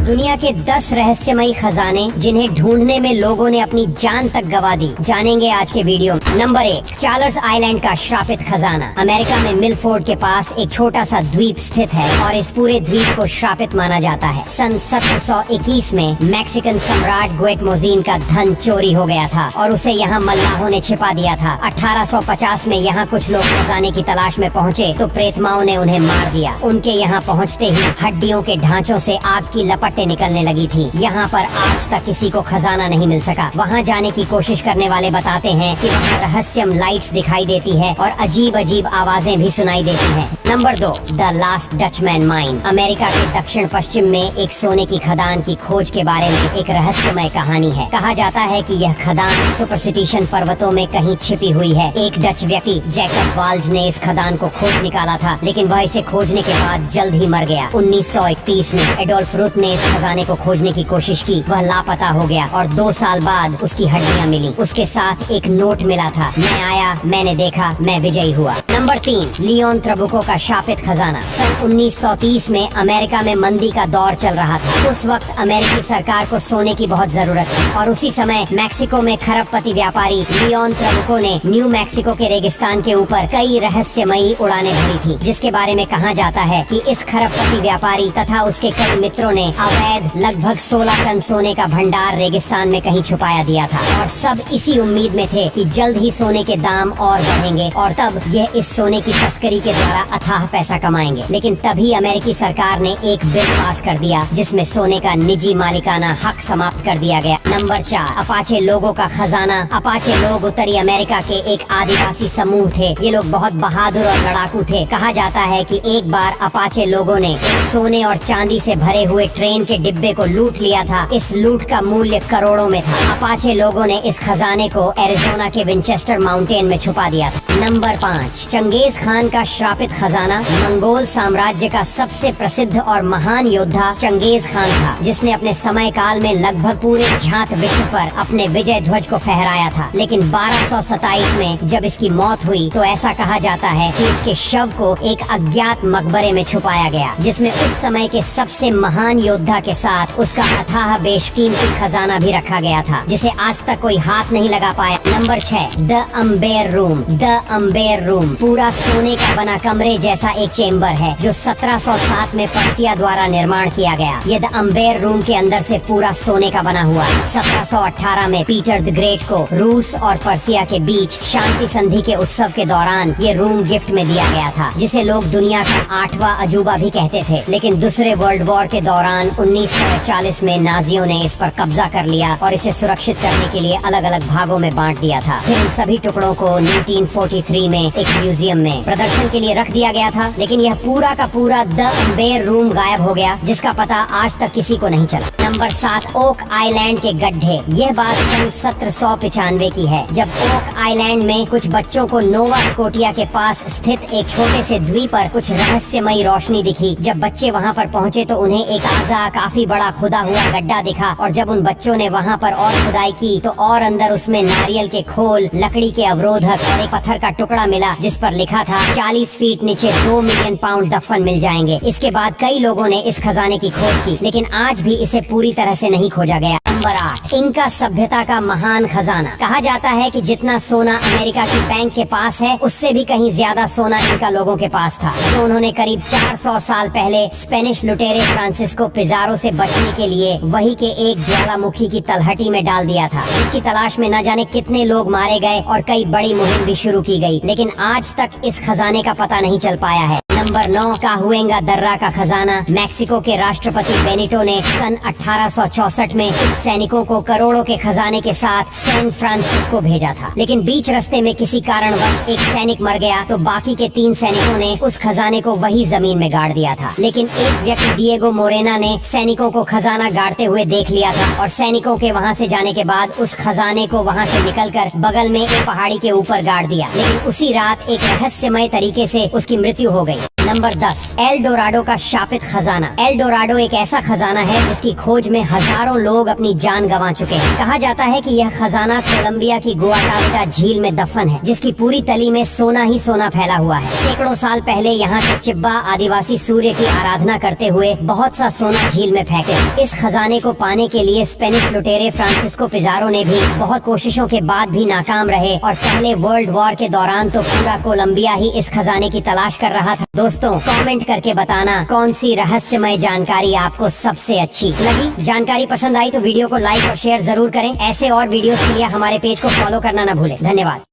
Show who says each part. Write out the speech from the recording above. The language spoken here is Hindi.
Speaker 1: दुनिया के 10 रहस्यमयी खजाने जिन्हें ढूंढने में लोगों ने अपनी जान तक गवा दी, जानेंगे आज के वीडियो में। नंबर 1, चार्ल्स आइलैंड का श्रापित खजाना। अमेरिका में मिलफोर्ड के पास एक छोटा सा द्वीप स्थित है और इस पूरे द्वीप को श्रापित माना जाता है। सन 1721 में मैक्सिकन सम्राट ग्वेटमोजिन का धन चोरी हो गया था और उसे यहाँ मल्लाहों ने छिपा दिया था। 1850 में यहाँ कुछ लोग खजाने की तलाश में पहुँचे तो प्रेतमाओं ने उन्हें मार दिया। उनके यहाँ पहुँचते ही हड्डियों के ढांचों से आग की लपटें निकलने लगी थी। यहाँ पर आज तक किसी को खजाना नहीं मिल सका। वहाँ जाने की कोशिश करने वाले बताते हैं कि वहाँ रहस्यम लाइट्स दिखाई देती है और अजीब अजीब आवाजें भी सुनाई देती हैं। Number 2, the last Dutchman mine. America के दक्षिण पश्चिम में एक सोने की खदान की खोज के बारे में एक रहस्यमय कहानी है। कहा जाता है कि यह खदान सुपरस्टिशन पर्वतों में कहीं छिपी हुई है। एक डच व्यक्ति जैकब वाल्ज ने इस खदान को खोज निकाला था, लेकिन वह इसे खोजने के बाद जल्द ही मर गया। 1931 में एडोल्फ रुथ ने इस खजाने को खोजने की कोशिश की। वह लापता हो गया और 2 साल बाद उसकी हड्डियां मिली। उसके साथ एक नोट मिला था, मैं आया, मैंने देखा, मैं विजयी हुआ। नंबर 3, लियोन ट्रबुको का शापित खजाना। सन 1930 में अमेरिका में मंदी का दौर चल रहा था। उस वक्त अमेरिकी सरकार को सोने की बहुत जरूरत थी और उसी समय मैक्सिको में खरबपति व्यापारी लियोन ट्रबुको ने न्यू मैक्सिको के रेगिस्तान के ऊपर कई रहस्यमयी उड़ानें भरी थी, जिसके बारे में कहा जाता है कि इस खरबपति व्यापारी तथा उसके कई मित्रों ने अवैध लगभग 16 टन सोने का भंडार रेगिस्तान में कहीं छुपाया दिया था और सब इसी उम्मीद में थे कि जल्द ही सोने के दाम और बढ़ेंगे और तब यह इस सोने की तस्करी के द्वारा अथाह पैसा कमाएंगे। लेकिन तभी अमेरिकी सरकार ने एक बिल पास कर दिया जिसमें सोने का निजी मालिकाना हक समाप्त कर दिया गया। नंबर 4, अपाचे लोगों का खजाना। अपाचे लोग उत्तरी अमेरिका के एक आदिवासी समूह थे। ये लोग बहुत बहादुर और लड़ाकू थे। कहा जाता है कि एक बार अपाचे लोगों ने एक सोने और चांदी से भरे हुए ट्रेन के डिब्बे को लूट लिया था। इस लूट का मूल्य करोड़ों में था। अपाचे लोगों ने इस खजाने को एरिजोना के विंचेस्टर माउंटेन में छुपा दिया था। नंबर 5, चंगेज खान का श्रापित खजाना। मंगोल साम्राज्य का सबसे प्रसिद्ध और महान योद्धा चंगेज खान था, जिसने अपने समय काल में लगभग पूरे झात विश्व पर अपने विजय ध्वज को फहराया था। लेकिन 1227 में जब इसकी मौत हुई तो ऐसा कहा जाता है कि इसके शव को एक अज्ञात मकबरे में छुपाया गया, जिसमें उस समय के सबसे महान योद्धा के साथ उसका अथाह बेशकीमती खजाना भी रखा गया था, जिसे आज तक कोई हाथ नहीं लगा पाया। Number 6, the Amber room. The Amber room पूरा सोने का बना कमरे जैसा एक चेम्बर है जो 1707 में पर्सिया द्वारा निर्माण किया गया। ये द अम्बेर रूम के अंदर से पूरा सोने का बना हुआ। 1718 में पीटर द ग्रेट को रूस और पर्सिया के बीच शांति संधि के उत्सव के दौरान ये रूम गिफ्ट में दिया गया था, जिसे लोग दुनिया का 8वां अजूबा भी कहते थे। लेकिन दूसरे वर्ल्ड वॉर के दौरान 1940 में नाजियों ने इस पर कब्जा कर लिया और इसे सुरक्षित करने के लिए अलग अलग भागों में बांट दिया था। फिर इन सभी टुकड़ों को 1943 में एक म्यूजियम में प्रदर्शन के लिए रख दिया गया था। लेकिन यह पूरा का पूरा द अम्बेर रूम गायब हो गया, जिसका पता आज तक किसी को नहीं चला। नंबर 7, ओक आइलैंड के गड्ढे। यह बात सन 1795 की है, जब ओक आइलैंड में कुछ बच्चों को नोवा स्कोटिया के पास स्थित एक छोटे से द्वीप पर कुछ रहस्यमयी रोशनी दिखी। जब बच्चे वहां पर पहुंचे तो उन्हें एक आजा काफी बड़ा खुदा हुआ गड्ढा दिखा और जब उन बच्चों ने वहां पर और खुदाई की तो और अंदर उसमें नारियल के खोल, लकड़ी के अवरोधक और एक पत्थर का टुकड़ा मिला जिस पर लिखा था 40 फीट नीचे 2 मिलियन पाउंड दफन मिल जाएंगे। इसके बाद कई लोगों ने इस खजाने की खोज की, लेकिन आज भी इसे पूरी तरह से नहीं खोजा गया। नंबर 8, इंका सभ्यता का महान खजाना। कहा जाता है कि जितना सोना अमेरिका की बैंक के पास है, उससे भी कहीं ज्यादा सोना इंका लोगों के पास था, जो उन्होंने करीब 400 साल पहले स्पेनिश लुटेरे फ्रांसिस्को पिजारो से बचने के लिए वही के एक ज्वालामुखी की तलहटी में डाल दिया था। इसकी तलाश में न जाने कितने लोग मारे गए और कई बड़ी मुहिम भी शुरू की गई, लेकिन आज तक इस खजाने का पता नहीं चल पाया है। नंबर 9, काहुएंगा दर्रा का खजाना। मैक्सिको के राष्ट्रपति बेनिटो ने सन 1864 में कुछ सैनिकों को करोड़ों के खजाने के साथ सैन फ्रांसिस्को भेजा था, लेकिन बीच रास्ते में किसी कारणवश एक सैनिक मर गया तो बाकी के 3 सैनिकों ने उस खजाने को वही जमीन में गाड़ दिया था। लेकिन एक व्यक्ति डिएगो मोरेना ने सैनिकों को खजाना गाड़ते हुए देख लिया था और सैनिकों के वहाँ से जाने के बाद उस खजाने को वहाँ से निकलकर बगल में एक पहाड़ी के ऊपर गाड़ दिया। लेकिन उसी रात एक रहस्यमय तरीके से उसकी मृत्यु हो गई। नंबर 10, एल डोराडो का शापित खजाना। एल डोराडो एक ऐसा खजाना है जिसकी खोज में हजारों लोग अपनी जान गंवा चुके हैं। कहा जाता है कि यह खजाना कोलंबिया की गुआटावेटा झील में दफन है, जिसकी पूरी तली में सोना ही सोना फैला हुआ है। सैकड़ों साल पहले यहाँ के चिब्बा आदिवासी सूर्य की आराधना करते हुए बहुत सा सोना झील में फेंके। इस खजाने को पाने के लिए स्पेनिश लुटेरे फ्रांसिस्को पिजारो ने भी बहुत कोशिशों के बाद भी नाकाम रहे और पहले वर्ल्ड वॉर के दौरान तो पूरा कोलंबिया ही इस खजाने की तलाश कर रहा था। दोस्तों, कमेंट करके बताना कौन सी रहस्यमय जानकारी आपको सबसे अच्छी लगी। जानकारी पसंद आई तो वीडियो को लाइक और शेयर जरूर करें। ऐसे और वीडियोस के लिए हमारे पेज को फॉलो करना न भूलें। धन्यवाद।